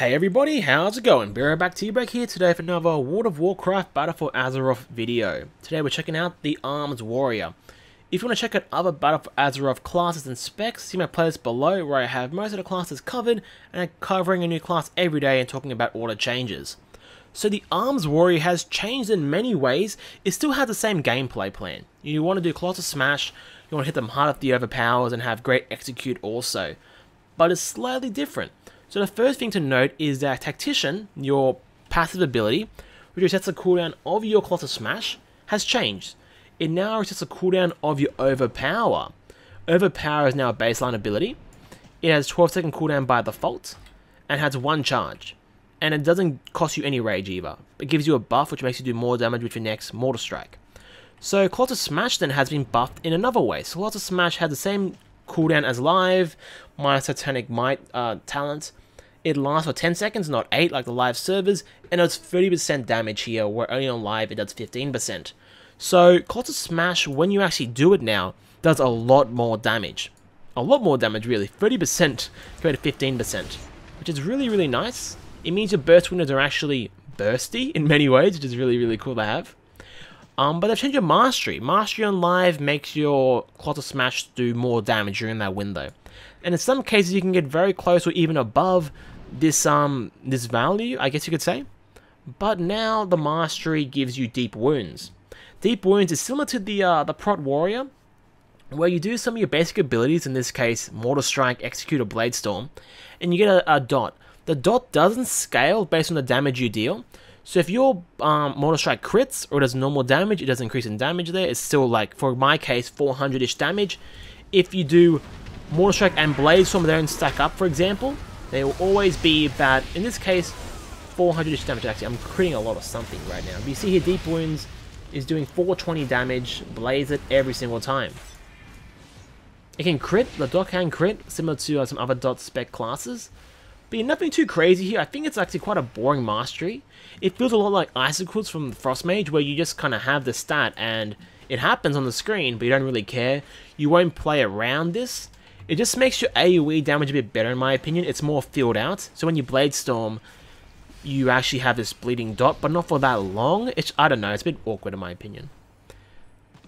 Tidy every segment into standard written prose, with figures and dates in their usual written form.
Hey everybody, how's it going? Brbteabreak here today for another World of Warcraft Battle for Azeroth video. Today we're checking out the Arms Warrior. If you want to check out other Battle for Azeroth classes and specs, see my playlist below where I have most of the classes covered and I'm covering a new class every day and talking about all the changes. So the Arms Warrior has changed in many ways. It still has the same gameplay plan. You want to do Colossus Smash, you want to hit them hard at the overpowers and have great execute also. But it's slightly different. So the first thing to note is that Tactician, your passive ability, which resets the cooldown of your Colossus Smash, has changed. It now resets the cooldown of your Overpower. Overpower is now a baseline ability. It has 12-second cooldown by default, and has 1 charge. And it doesn't cost you any rage either. It gives you a buff which makes you do more damage with your next Mortal Strike. So Colossus Smash then has been buffed in another way. So Colossus Smash has the same cooldown as Live, minus Titanic Might talent. It lasts for 10 seconds, not 8 like the live servers, and it does 30% damage here, where only on live it does 15%. So Colossus Smash, when you actually do it now, does a lot more damage. A lot more damage really, 30% compared to 15%, which is really nice. It means your burst windows are actually bursty in many ways, which is really cool to have. But they've changed your Mastery. Mastery on live makes your Colossus Smash do more damage during that window. And in some cases you can get very close or even above this this value, I guess you could say. But now the Mastery gives you Deep Wounds. Deep Wounds is similar to the Prot Warrior, where you do some of your basic abilities, in this case Mortal Strike, Execute, or Blade Storm, and you get a dot. The dot doesn't scale based on the damage you deal. So if your Mortal Strike crits or does normal damage, it does increase in damage there. It's still, like, for my case, 400-ish damage. If you do Mortal Strike and Blade Storm, they don't stack up, for example, they will always be about, in this case, 400-ish damage. Actually, I'm critting a lot of something right now. But you see here, Deep Wounds is doing 420 damage, blaze it every single time. It can crit, the dot can crit, similar to some other dot spec classes. But yeah, nothing too crazy here. I think it's actually quite a boring Mastery. It feels a lot like Icicles from Frost Mage, where you just kind of have the stat and it happens on the screen, but you don't really care. You won't play around this. It just makes your AoE damage a bit better in my opinion. It's more filled out. So when you Blade Storm, you actually have this bleeding dot, but not for that long. I don't know, it's a bit awkward in my opinion.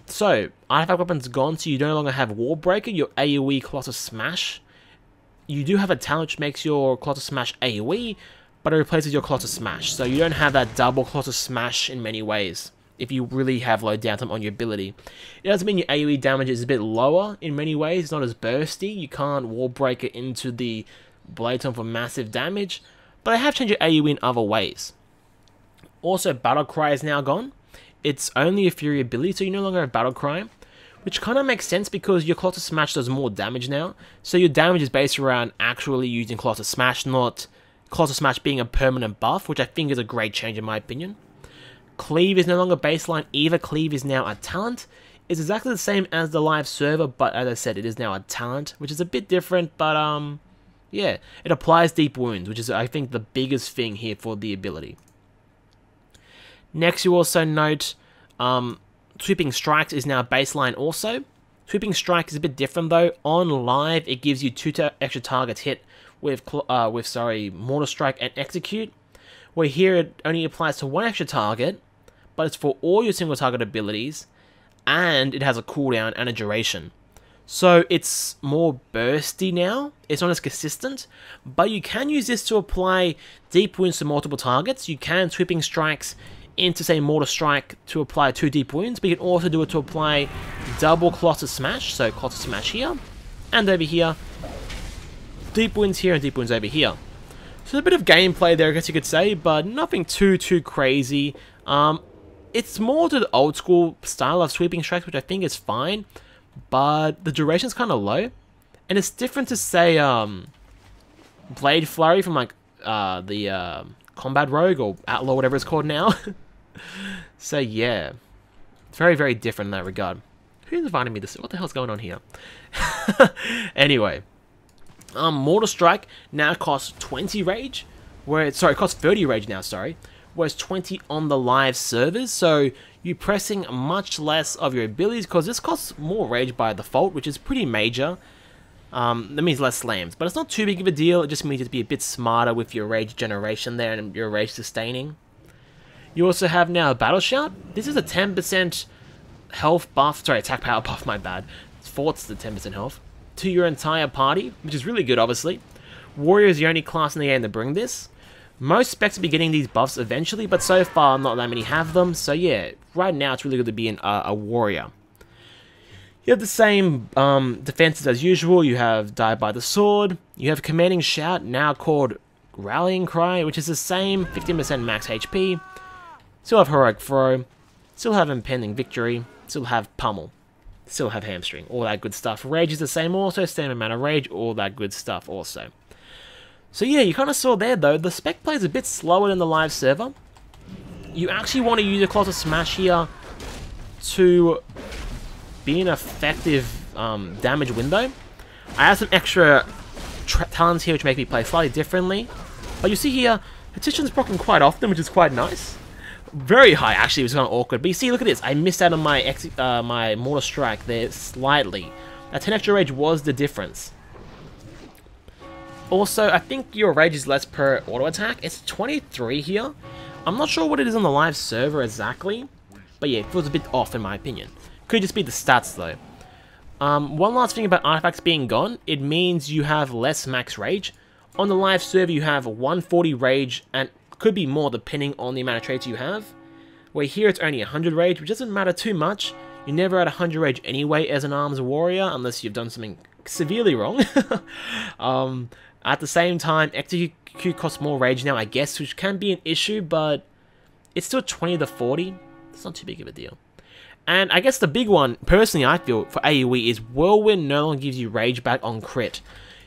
So, Artifact Weapon's gone, so you no longer have Wallbreaker, your AoE Colossus Smash. You do have a talent which makes your Colossus Smash AoE, but it replaces your Colossus Smash. So you don't have that double Colossus Smash in many ways, if you really have low downtime on your ability. It doesn't mean your AoE damage is a bit lower in many ways. It's not as bursty. You can't wall break it into the Blade Storm for massive damage, but I have changed your AoE in other ways. Also, Battle Cry is now gone. It's only a Fury ability, so you no longer have Battle Cry, which kind of makes sense because your Colossus Smash does more damage now. So your damage is based around actually using Colossus Smash, not Colossus Smash being a permanent buff, which I think is a great change in my opinion. Cleave is no longer baseline either. Cleave is now a talent. It's exactly the same as the live server, but as I said, it is now a talent, which is a bit different, but yeah. It applies Deep Wounds, which is, I think, the biggest thing here for the ability. Next, you also note Sweeping Strikes is now baseline also. Sweeping Strike is a bit different though. On live, it gives you 2 extra targets hit with Mortal Strike and Execute. Where here it only applies to 1 extra target, but it's for all your single target abilities, and it has a cooldown and a duration. So it's more bursty now. It's not as consistent, but you can use this to apply Deep Wounds to multiple targets. You can Sweeping Strikes into, say, Mortal Strike to apply 2 Deep Wounds, but you can also do it to apply double Colossus Smash, so Colossus Smash here, and over here, Deep Wounds here, and Deep Wounds over here. So a bit of gameplay there, I guess you could say, but nothing too crazy. It's more to the old school style of Sweeping Strikes, which I think is fine, but the duration's kind of low, and it's different to, say, Blade Flurry from, like, the Combat Rogue, or Outlaw, whatever it's called now. So yeah, it's very different in that regard. Who's inviting me this? What the hell's going on here? Anyway, Mortal Strike now costs 20 rage, where it costs 30 rage now, sorry, whereas 20 on the live servers. So you're pressing much less of your abilities because this costs more rage by default, which is pretty major. That means less slams, but it's not too big of a deal. It just means you to be a bit smarter with your rage generation there and your rage sustaining. You also have now a Battle Shout. This is a 10% health buff, sorry, attack power buff, my bad. It's the 10% health to your entire party, which is really good, obviously. Warrior is the only class in the game to bring this. Most specs will be getting these buffs eventually, but so far not that many have them, so yeah, right now it's really good to be a warrior. You have the same defenses as usual. You have Die by the Sword, you have Commanding Shout, now called Rallying Cry, which is the same 15% max HP. Still have Heroic Throw, still have Impending Victory, still have Pummel, still have Hamstring, all that good stuff. Rage is the same also, same amount of Rage, all that good stuff also. So yeah, you kind of saw there though, the spec play is a bit slower than the live server. You actually want to use a Colossus Smash here to be an effective damage window. I have some extra talents here which make me play slightly differently. But you see here, Petition's proccing quite often, which is quite nice. Very high actually, it was kind of awkward. But you see, look at this, I missed out on my my Mortar Strike there slightly. That 10 extra rage was the difference. Also, I think your rage is less per auto attack. It's 23 here. I'm not sure what it is on the live server exactly, but yeah, it feels a bit off in my opinion. Could just be the stats though. One last thing about artifacts being gone, it means you have less max rage. On the live server you have 140 rage, and could be more depending on the amount of traits you have. Where here it's only 100 rage, which doesn't matter too much. You're never at 100 rage anyway as an arms warrior, unless you've done something severely wrong. At the same time, execute costs more rage now, I guess, which can be an issue, but it's still 20 to 40. It's not too big of a deal. And I guess the big one, personally I feel, for AoE is Whirlwind no longer gives you rage back on crit.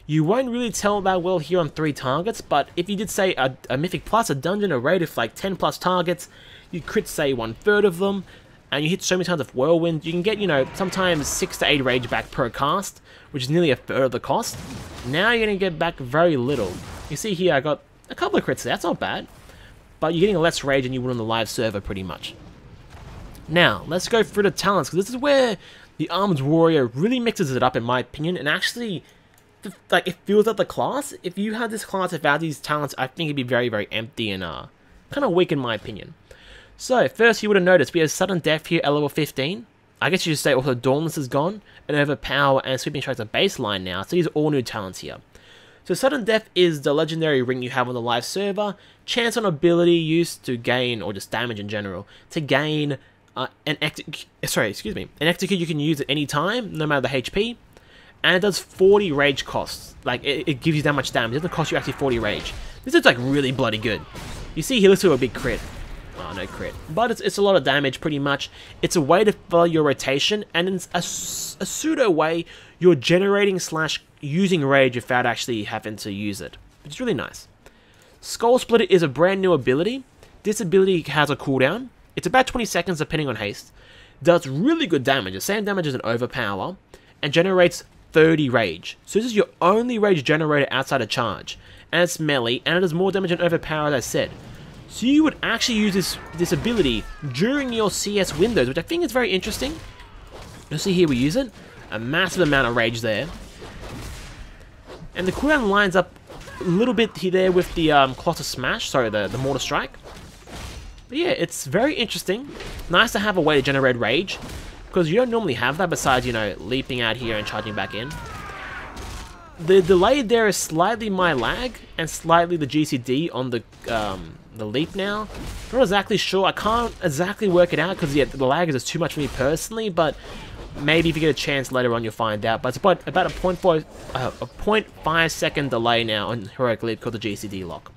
You won't really tell that well here on 3 targets, but if you did say a Mythic Plus, a dungeon, a raid of like 10 plus targets, you crit say 1/3 of them, and you hit so many times with Whirlwind, you can get, you know, sometimes 6 to 8 rage back per cast, which is nearly 1/3 of the cost. Now you're going to get back very little. You see here, I got a couple of crits there, that's not bad. But you're getting less rage than you would on the live server, pretty much. Now, let's go through the talents, because this is where the Arms Warrior really mixes it up, in my opinion, and actually, like, it feels like the class. If you had this class without these talents, I think it'd be very, very empty and kind of weak, in my opinion. So, first you would have noticed, we have Sudden Death here at level 15. I guess you should say also Dauntless is gone, and Overpower and Sweeping Strike's a baseline now, so these are all new talents here. So Sudden Death is the legendary ring you have on the live server, chance on ability used to gain, or just damage in general, to gain an execute you can use at any time, no matter the HP, and it does 40 rage costs. Like, it gives you that much damage, it doesn't cost you actually 40 rage. This is like really bloody good. You see here, let's do a big crit. Oh, no crit. But it's a lot of damage, pretty much. It's a way to follow your rotation, and it's a pseudo way you're generating / using rage without actually having to use it. Which is really nice. Skull Splitter is a brand new ability. This ability has a cooldown. It's about 20 seconds depending on haste. Does really good damage, the same damage as an Overpower, and generates 30 rage. So this is your only rage generator outside of charge. And it's melee, and it does more damage than Overpower, as I said. So you would actually use this ability during your CS windows, which I think is very interesting. You'll see here we use it. A massive amount of rage there. And the cooldown lines up a little bit there with the Colossus Smash, sorry, the Mortar Strike. But yeah, it's very interesting. Nice to have a way to generate rage, because you don't normally have that besides, you know, leaping out here and charging back in. The delay there is slightly my lag, and slightly the GCD on the leap now. Not exactly sure, I can't exactly work it out, because yeah, the lag is just too much for me personally, but maybe if you get a chance later on you'll find out. But it's about a 0.5 second delay now on Heroic Leap called the GCD lock.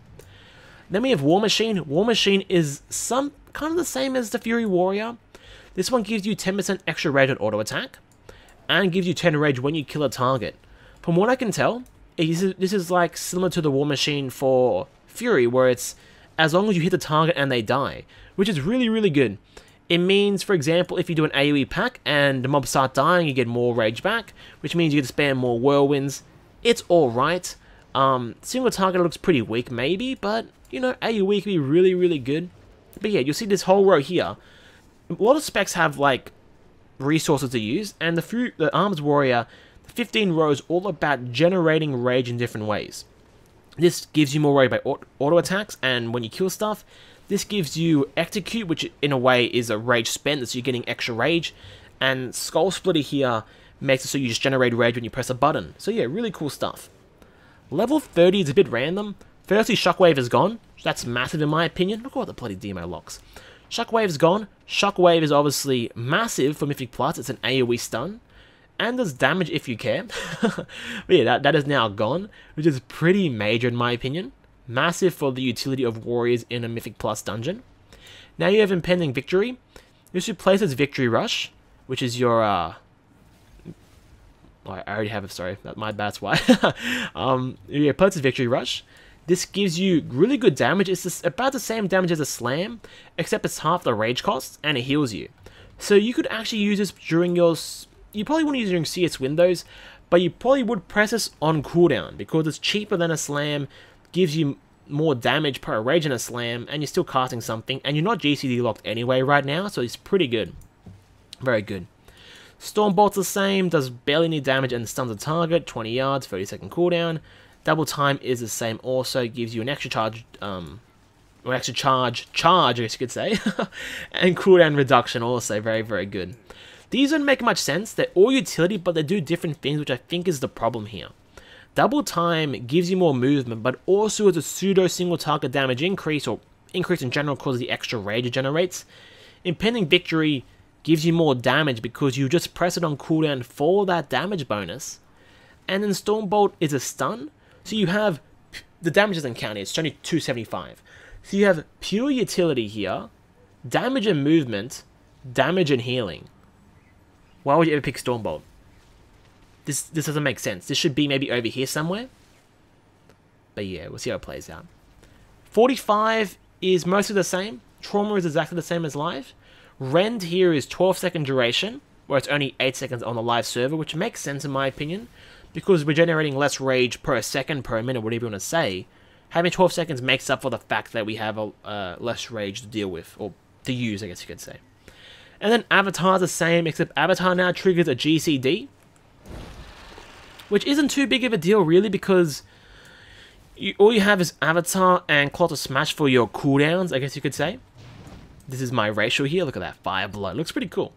Then we have War Machine. War Machine is kind of the same as the Fury Warrior. This one gives you 10% extra rage on auto attack, and gives you 10 rage when you kill a target. From what I can tell, this is like similar to the War Machine for Fury, where it's as long as you hit the target and they die, which is really, really good. It means, for example, if you do an AoE pack and the mobs start dying, you get more rage back, which means you get to spam more whirlwinds. It's alright. Single target looks pretty weak maybe, but, you know, AoE can be really, really good. But yeah, you'll see this whole row here. A lot of specs have, like, resources to use, and the Arms Warrior, the 15 rows all about generating rage in different ways. This gives you more rage by auto attacks, and when you kill stuff, this gives you execute, which in a way is a rage spent, so you're getting extra rage, and Skull Splitter here makes it so you just generate rage when you press a button. So yeah, really cool stuff. Level 30 is a bit random. Firstly, Shockwave is gone. That's massive in my opinion. Look at all the bloody demo locks. Shockwave's gone. Shockwave is obviously massive for Mythic Plus. It's an AoE stun. And does damage if you care. But yeah, that is now gone, which is pretty major in my opinion. Massive for the utility of warriors in a Mythic Plus dungeon. Now you have Impending Victory. This replaces Victory Rush, which is your oh, I already have it, sorry, that's why. It replaces Victory Rush. This gives you really good damage. It's about the same damage as a slam, except it's half the rage cost, and it heals you. So you could actually use this during your... You probably wouldn't use it during CS windows, but you probably would press this on cooldown, because it's cheaper than a slam, gives you more damage per rage than a slam, and you're still casting something, and you're not GCD locked anyway right now, so it's pretty good. Very good. Stormbolt's the same, does barely any damage and stuns a target, 20 yards, 30-second cooldown. Double time is the same also, gives you an extra charge, or extra charge, I guess you could say, and cooldown reduction also, very, very good. These don't make much sense, they're all utility, but they do different things, which I think is the problem here. Double time gives you more movement, but also is a pseudo single target damage increase, or increase in general because of the extra rage it generates. Impending Victory gives you more damage because you just press it on cooldown for that damage bonus. And then Stormbolt is a stun, so you have, the damage doesn't count here, it's only 275. So you have pure utility here, damage and movement, damage and healing. Why would you ever pick Stormbolt? This doesn't make sense. This should be maybe over here somewhere. But yeah, we'll see how it plays out. 45 is mostly the same. Trauma is exactly the same as live. Rend here is 12-second duration, where it's only 8 seconds on the live server, which makes sense in my opinion, because we're generating less rage per second, per minute, whatever you want to say. Having 12 seconds makes up for the fact that we have less rage to deal with, or to use, I guess you could say. And then Avatar's the same, except Avatar now triggers a GCD, which isn't too big of a deal really, because all you have is Avatar and Colossus Smash for your cooldowns, I guess you could say. This is my ratio here, look at that, Fire Blood, looks pretty cool.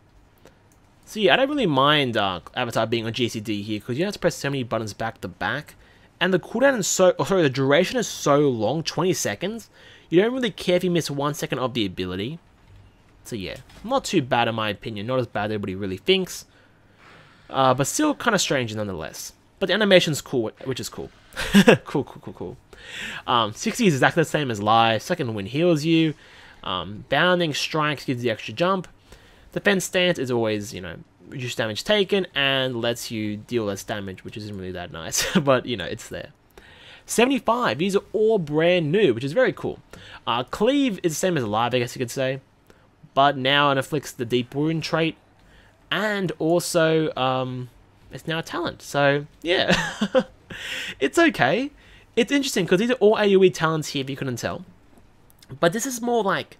So yeah, I don't really mind Avatar being on GCD here, because you have to press so many buttons back to back, and the cooldown is the duration is so long, 20 seconds, you don't really care if you miss 1 second of the ability. So yeah, not too bad in my opinion, not as bad as everybody really thinks, but still kind of strange nonetheless. But the animation's cool, which is cool. cool. 60 is exactly the same as live, second wind heals you, bounding strikes gives you extra jump, defense stance is always, you know, reduce damage taken, and lets you deal less damage, which isn't really that nice, but you know, it's there. 75, these are all brand new, which is very cool. Cleave is the same as live, I guess you could say, but now it afflicts the deep wound trait, and also it's now a talent, so yeah. It's okay. It's interesting because these are all AoE talents here if you couldn't tell, but this is more like,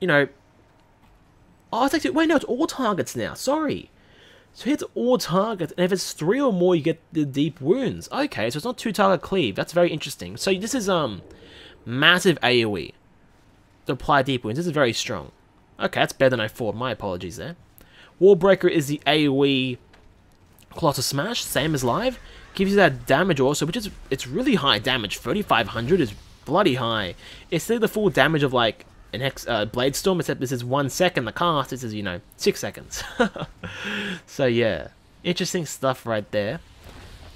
you know, oh, it's actually, wait, no, it's all targets now, sorry. So it's all targets, and if it's 3 or more you get the deep wounds. Okay, so it's not 2-target cleave, that's very interesting. So this is massive AoE to apply deep wounds. This is very strong. Okay, that's better than I thought, my apologies there. Wallbreaker is the AoE Colossus Smash, same as live. Gives you that damage also, which is, it's really high damage. 3500 is bloody high. It's still the full damage of like an Blade Storm, except this is 1 second the cast, this is, you know, 6 seconds. So yeah, interesting stuff right there.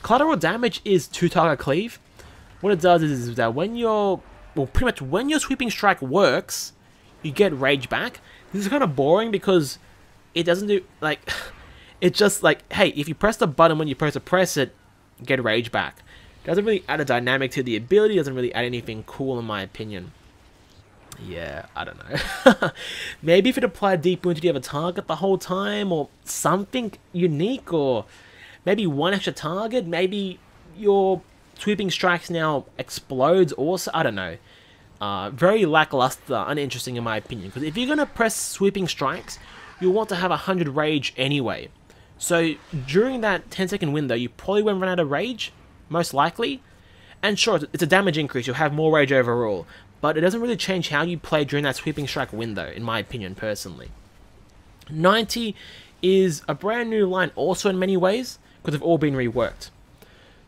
Collateral damage is 2-target cleave. What it does is that when you're, well, pretty much when your sweeping strike works, you get rage back. This is kind of boring because it doesn't do, like, it's just like, hey, if you press the button when you're supposed to press it, get rage back. Doesn't really add a dynamic to the ability, doesn't really add anything cool in my opinion. Yeah, I don't know. Maybe if it applied deep wound to the other target the whole time, or something unique, or maybe one extra target, maybe your sweeping strikes now explodes also, I don't know. Very lackluster, uninteresting in my opinion, because if you're going to press sweeping strikes, you'll want to have 100 rage anyway. So during that 10-second window, you probably won't run out of rage, most likely. And sure, it's a damage increase, you'll have more rage overall, but it doesn't really change how you play during that sweeping strike window, in my opinion, personally. 90 is a brand new line also in many ways, because they've all been reworked.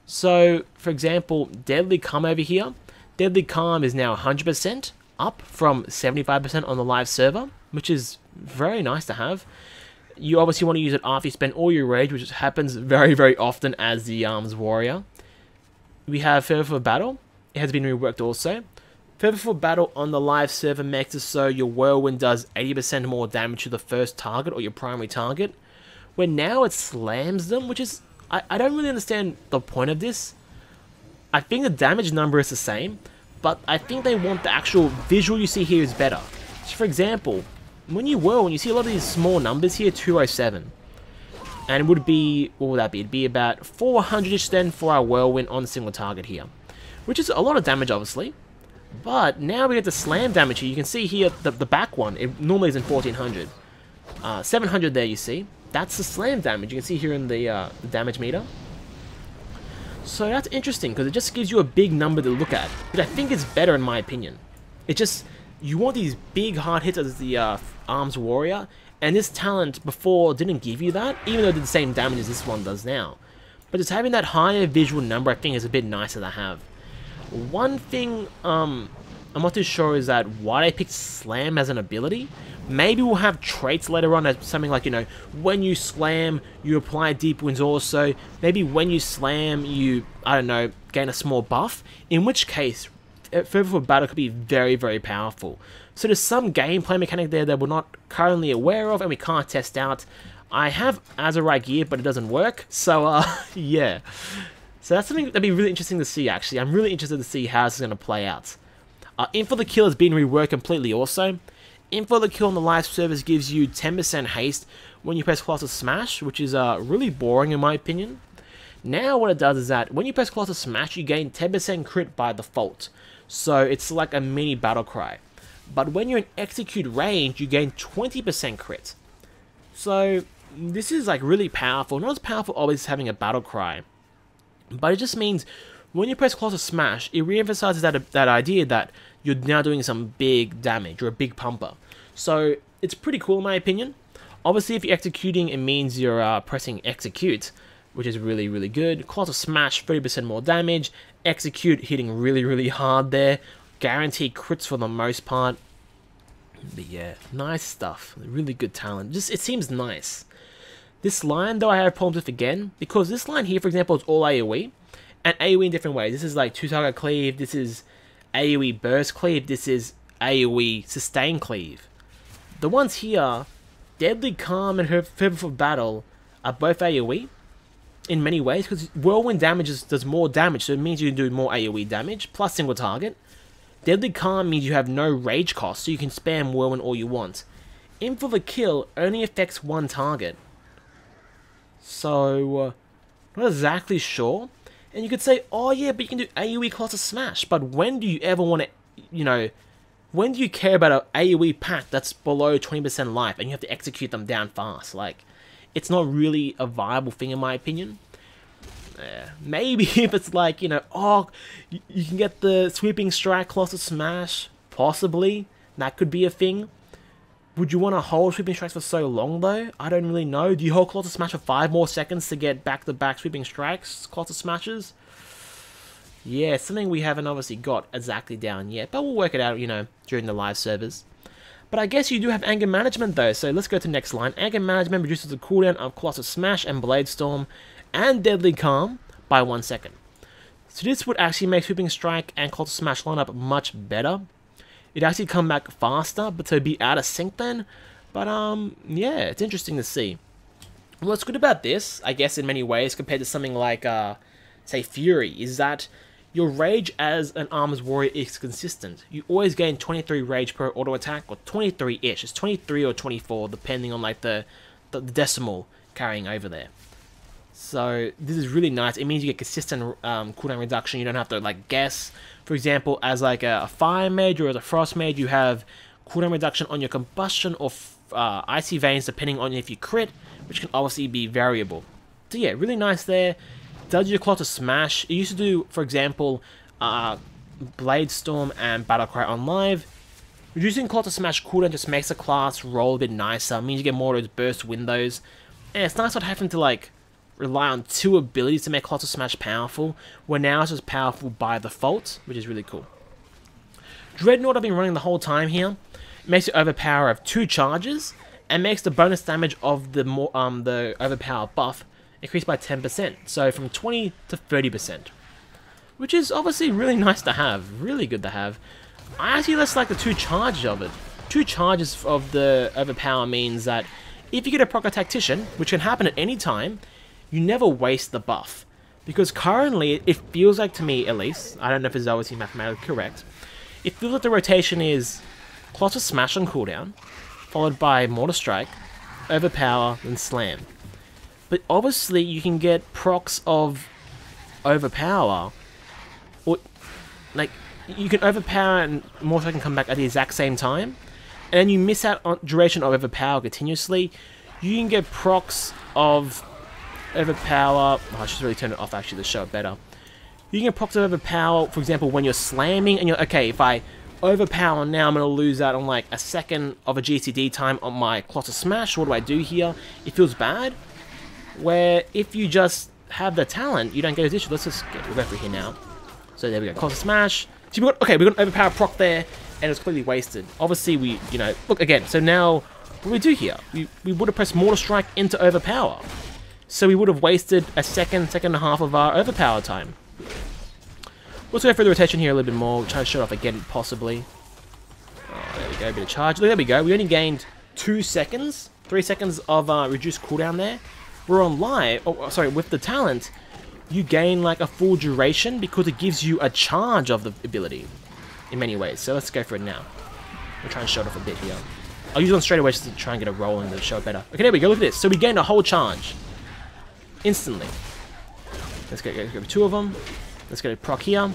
So, for example, Deadly Calm over here. Deadly Calm is now 100%, up from 75% on the live server, which is very nice to have. You obviously want to use it after you spend all your rage, which happens very, very often as the Arms Warrior. We have Fervor for Battle. It has been reworked also. Fervor for Battle on the live server makes it so your Whirlwind does 80% more damage to the first target or your primary target, where now it slams them, which is... I don't really understand the point of this. I think the damage number is the same, but I think they want the actual visual you see here is better. So for example, when you whirl, you see a lot of these small numbers here, 207. And it would be, what would that be? It'd be about 400-ish then for our Whirlwind on a single target here. Which is a lot of damage, obviously. But now we get the slam damage here. You can see here, the back one, it normally is in 1400. 700 there, you see. That's the slam damage. You can see here in the damage meter. So that's interesting, because it just gives you a big number to look at. But I think it's better in my opinion. It just, you want these big hard hits as the Arms Warrior, and this talent before didn't give you that, even though it did the same damage as this one does now. But just having that higher visual number I think is a bit nicer to have. One thing I'm not too sure is that why they picked Slam as an ability. Maybe we'll have traits later on, as something like, you know, when you slam, you apply deep wounds also. Maybe when you slam, you, I don't know, gain a small buff. In which case, Fervor for Battle could be very, very powerful. So there's some gameplay mechanic there that we're not currently aware of and we can't test out. I have Azeroth gear, but it doesn't work. So, yeah. So that's something that'd be really interesting to see, actually. I'm really interested to see how this is going to play out. Aim for the Kill has been reworked completely also. Aim for the Kill on the live service gives you 10% haste when you press Colossus Smash, which is really boring in my opinion. Now what it does is that when you press Colossus Smash, you gain 10% crit by default. So it's like a mini battle cry. But when you're in execute range, you gain 20% crit. So this is like really powerful. Not as powerful always having a battle cry, but it just means when you press Colossus Smash, it re-emphasizes that idea that you're now doing some big damage, or a big pumper. So it's pretty cool in my opinion. Obviously if you're executing, it means you're pressing execute, which is really, really good. Colossus Smash, 30% more damage. Execute, hitting really, really hard there. Guaranteed crits for the most part. But yeah, nice stuff. Really good talent. Just, it seems nice. This line, though, I have problems with again, because this line here, for example, is all AoE, and AoE in different ways. This is like 2-target Cleave, this is AoE Burst Cleave, this is AoE Sustain Cleave. The ones here, Deadly Calm and Fervor for Battle, are both AoE in many ways, because Whirlwind does more damage, so it means you can do more AoE damage, plus single target. Deadly Calm means you have no rage cost, so you can spam Whirlwind all you want. Aim for the Kill only affects one target. So, not exactly sure. And you could say, oh yeah, but you can do AoE Colossus Smash. But when do you ever want to, you know, when do you care about an AoE pack that's below 20% life and you have to execute them down fast? Like, it's not really a viable thing in my opinion. Maybe if it's like, you know, oh, you can get the Sweeping Strike Colossus Smash, possibly. That could be a thing. Would you want to hold Sweeping Strikes for so long, though? I don't really know. Do you hold Colossus Smash for 5 more seconds to get back-to-back Sweeping Strikes, Colossus Smashes? Yeah, something we haven't obviously got exactly down yet, but we'll work it out, you know, during the live servers. But I guess you do have Anger Management, though, so let's go to the next line. Anger Management reduces the cooldown of Colossus Smash and Blade Storm and Deadly Calm by 1 second. So this would actually make Sweeping Strike and Colossus Smash line up much better. It'd actually come back faster, but to be out of sync then. But, yeah, it's interesting to see. What's good about this, I guess in many ways, compared to something like, say, Fury, is that your rage as an Arms Warrior is consistent. You always gain 23 rage per auto attack, or 23-ish. It's 23 or 24, depending on, like, the decimal carrying over there. So this is really nice. It means you get consistent cooldown reduction. You don't have to like guess. For example, as like a fire mage or as a frost mage, you have cooldown reduction on your combustion or Icy Veins depending on if you crit, which can obviously be variable. So yeah, really nice there. Does your Colossus Smash. It used to do, for example, Blade Storm and Battlecry on live. Reducing Colossus Smash cooldown just makes the class roll a bit nicer, means you get more of those burst windows. And it's nice not having to like rely on 2 abilities to make Colossus Smash powerful, where now it's just powerful by default, which is really cool. Dreadnought I've been running the whole time here. It makes your overpower of 2 charges, and makes the bonus damage of the overpower buff increase by 10%, so from 20 to 30%. Which is obviously really nice to have, really good to have. I actually just like the 2 charges of it. 2 charges of the overpower means that if you get a proc tactician, which can happen at any time, you never waste the buff. Because currently, it feels like to me at least, I don't know if it's obviously mathematically correct, it feels like the rotation is Colossus Smash on cooldown, followed by Mortar Strike, Overpower, then Slam. But obviously you can get procs of Overpower, or like you can Overpower and Mortar Strike can come back at the exact same time, and then you miss out on duration of Overpower continuously. You can get procs of Overpower. Oh, I should really turn it off actually to show it better. You can get procs of Overpower, for example, when you're slamming and you're okay. If I overpower now, I'm going to lose out on like a second of a GCD time on my Colossus Smash. What do I do here? It feels bad. Where if you just have the talent, you don't get this issue. Let's just get the referee here now. So there we go, Colossus Smash. So we got an overpower proc there, and it's completely wasted. Obviously, we, you know, look again. So now, what do we do here? We would have pressed Mortar Strike into overpower. So we would have wasted a second and a half of our overpower time. Let's go for the rotation here a little bit more. We'll try to show it off again, possibly. Oh, there we go, a bit of charge. There we go. We only gained 2 seconds, 3 seconds of reduced cooldown there. We're on live. Oh, sorry, with the talent, you gain like a full duration because it gives you a charge of the ability in many ways. So let's go for it now. We'll try and show it off a bit here. I'll use it on straight away just to try and get a roll and to show it better. Okay, there we go. Look at this. So we gained a whole charge instantly. Let's go 2 of them. Let's get a proc here.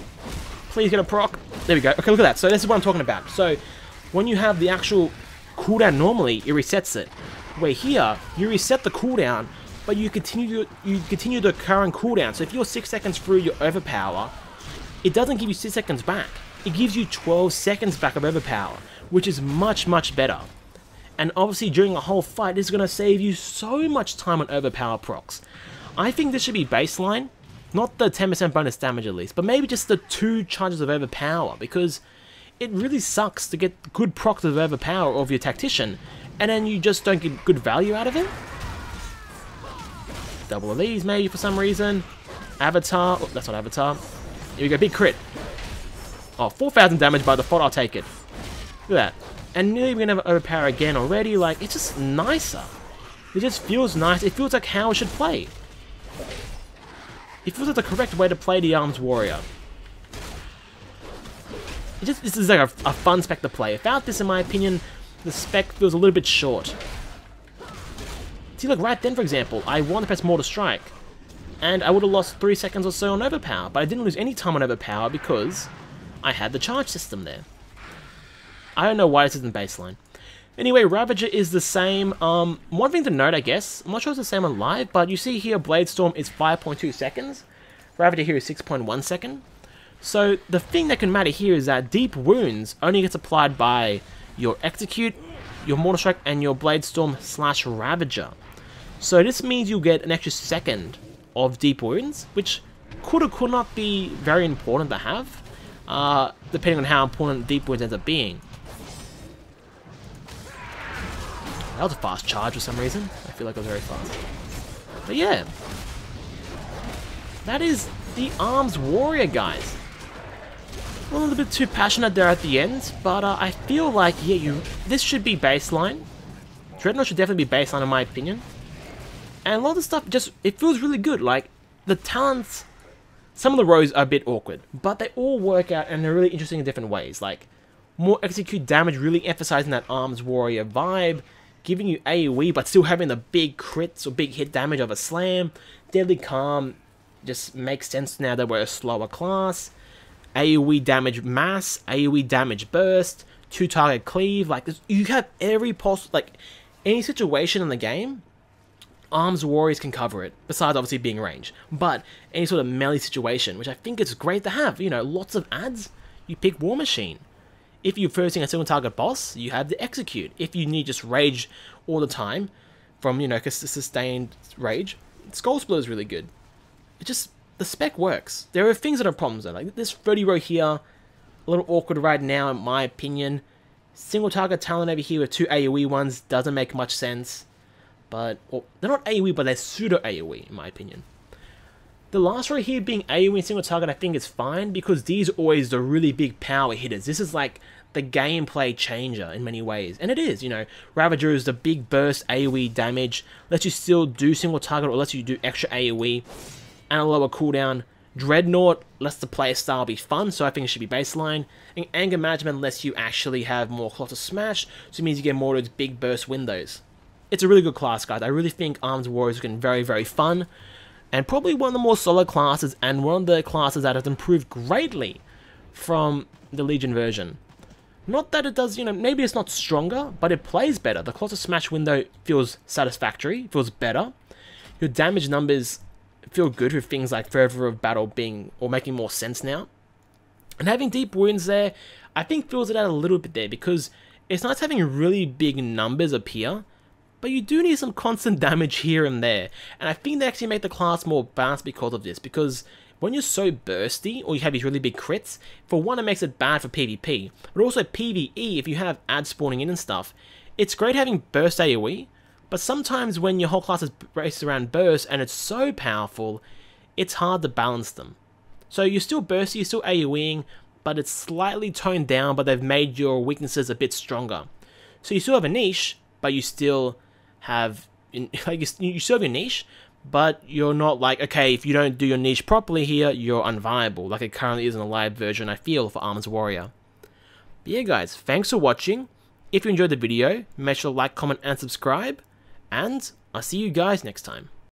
Please get a proc. There we go. Okay, look at that. So this is what I'm talking about. So when you have the actual cooldown normally, it resets it. Where here, you reset the cooldown, but you continue the current cooldown. So if you're 6 seconds through your overpower, it doesn't give you 6 seconds back. It gives you 12 seconds back of overpower, which is much, much better. And obviously during a whole fight, this is going to save you so much time on overpower procs. I think this should be baseline. Not the 10% bonus damage at least, but maybe just the 2 charges of overpower, because it really sucks to get good procs of overpower of your tactician, and then you just don't get good value out of it. Double of these maybe for some reason. Avatar, oh, that's not Avatar. Here we go, big crit. Oh, 4,000 damage by default, I'll take it. Look at that. And nearly we're gonna have overpower again already, like, it's just nicer. It just feels nice, it feels like how it should play. It feels like the correct way to play the Arms Warrior. This is like a fun spec to play. Without this, in my opinion, the spec feels a little bit short. See, look, right then, for example, I wanted to press Mortar Strike, and I would have lost 3 seconds or so on overpower, but I didn't lose any time on overpower because I had the charge system there. I don't know why this isn't baseline. Anyway, Ravager is the same. One thing to note, I guess, I'm not sure it's the same on live, but you see here Blade Storm is 5.2 seconds. Ravager here is 6.1 second. So the thing that can matter here is that Deep Wounds only gets applied by your Execute, your Mortar Strike, and your Blade Storm / Ravager. So this means you'll get an extra second of Deep Wounds, which could or could not be very important to have, depending on how important Deep Wounds ends up being. That was a fast charge for some reason. I feel like it was very fast. But yeah. That is the Arms Warrior, guys. A little bit too passionate there at the end, but I feel like, yeah, this should be baseline. Dreadnought should definitely be baseline in my opinion. And a lot of the stuff just, it feels really good. Like, the talents, some of the rows are a bit awkward, but they all work out and they're really interesting in different ways. Like, more execute damage, really emphasizing that Arms Warrior vibe, giving you AoE, but still having the big crits or big hit damage of a slam. Deadly Calm just makes sense now that we're a slower class. AoE damage mass, AoE damage burst, 2-target cleave. Like, you have every possible, like, Any situation in the game, Arms Warriors can cover it, besides obviously being ranged. But any sort of melee situation, which I think is great to have, you know, lots of adds, you pick War Machine. If you're facing a single target boss, you have the Execute. If you need just rage all the time, from, you know, sustained rage, Skull Splitter is really good. It just, the spec works. There are things that are problems though, like this 30 row here, a little awkward right now in my opinion. Single target talent over here with 2 AoE ones doesn't make much sense. But, well, they're not AoE, but they're pseudo AoE in my opinion. The last row here being AoE and single target I think is fine, because these are always the really big power hitters. This is like the gameplay changer in many ways. And it is, you know, Ravager is the big burst AoE damage, lets you still do single target or lets you do extra AoE, and a lower cooldown. Dreadnought lets the playstyle be fun, so I think it should be baseline. And Anger Management lets you actually have more Colossus Smash, so it means you get more of those big burst windows. It's a really good class, guys. I really think Arms Warrior is getting very, very fun. And probably one of the more solid classes, and one of the classes that has improved greatly from the Legion version. Not that it does, you know, maybe it's not stronger, but it plays better. The Colossus Smash window feels satisfactory, feels better. Your damage numbers feel good with things like Fervor of Battle being, or making more sense now. And having Deep Wounds there, I think fills it out a little bit there, because it's nice having really big numbers appear, but you do need some constant damage here and there. And I think they actually make the class more balanced because of this, because when you're so bursty, or you have these really big crits, for one it makes it bad for PvP, but also PvE, if you have ads spawning in and stuff, it's great having burst AoE, but sometimes when your whole class is based around burst and it's so powerful, it's hard to balance them. So you're still bursty, you're still AoEing, but it's slightly toned down, but they've made your weaknesses a bit stronger. So you still have a niche, but you still have, like, you still have your niche, but you're not like, okay, if you don't do your niche properly here, you're unviable, like it currently is in the live version, I feel, for Arms Warrior. But yeah, guys, thanks for watching. If you enjoyed the video, make sure to like, comment, and subscribe, and I'll see you guys next time.